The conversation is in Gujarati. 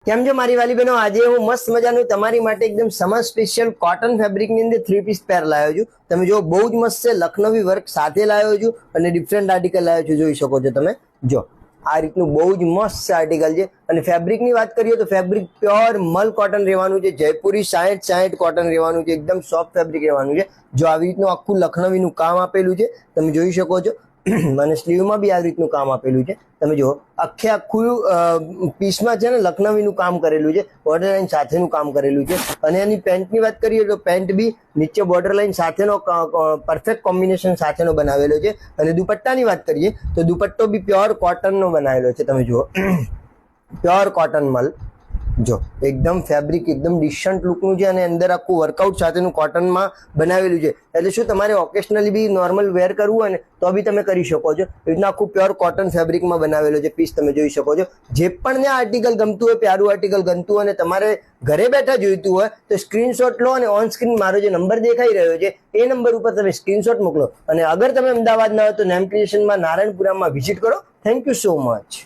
કેમ છો મારી વાલી બહેનો? આજે હું મસ્ત મજાનું તમારી માટે એકદમ સમર સ્પેશિયલ કોટન ફેબ્રિકની અંદર 3 પીસ પેર લાવ્યો છું. તમે જો બહુ જ મસ્ત છે, લખનવી વર્ક સાથે લાવ્યો છું અને ડિફરન્ટ આર્ટિકલ લાવ્યો છું. જોઈ શકો છો તમે, જો આ રીતનું બહુ જ મસ્ત આર્ટિકલ છે. અને ફેબ્રિકની વાત કરીએ તો ફેબ્રિક પ્યોર મલ કોટન રહેવાનું છે, જયપુરી 60 કોટન રહેવાનું છે, એકદમ સોફ્ટ ફેબ્રિક રહેવાનું છે. જો આવી રીતનું આખું લખનવીનું કામ આપેલું છે, તમે જોઈ શકો છો. અને સ્લીવમાં બી આવી રીતનું કામ આપેલું છે. તમે જુઓ આખું પીસમાં છે ને લખનવીનું કામ કરેલું છે, બોર્ડર લાઈન સાથેનું કામ કરેલું છે. અને એની પેન્ટની વાત કરીએ તો પેન્ટ બી નીચે બોર્ડર લાઈન સાથેનો પરફેક્ટ કોમ્બિનેશન સાથેનો બનાવેલો છે. અને દુપટ્ટાની વાત કરીએ તો દુપટ્ટો બી પ્યોર કોટનનો બનાવેલો છે. તમે જુઓ પ્યોર કોટન મલ, જો એકદમ ફેબ્રિક એકદમ ડિસન્ટ લુકનું છે. અને અંદર આખું વર્કઆઉટ સાથેનું કોટનમાં બનાવેલું છે. એટલે શું તમારે ઓકેશનલી બી નોર્મલ વેર કરવું હોય ને તો બી તમે કરી શકો છો. એ રીતના આખું પ્યોર કોટન ફેબ્રિકમાં બનાવેલો છે પીસ. તમે જોઈ શકો છો. જે પણ ને આર્ટિકલ ગમતું હોય, પ્યારું આર્ટિકલ ગમતું હોય અને તમારે ઘરે બેઠા જોઈતું હોય તો સ્ક્રીનશોટ લો અને ઓન સ્ક્રીન મારો જે નંબર દેખાઈ રહ્યો છે એ નંબર ઉપર તમે સ્ક્રીનશોટ મોકલો. અને અગર તમે અમદાવાદ ના હોય તો નેમ ક્રિએશનમાં નારાયણપુરામાં વિઝિટ કરો. Thank you so much.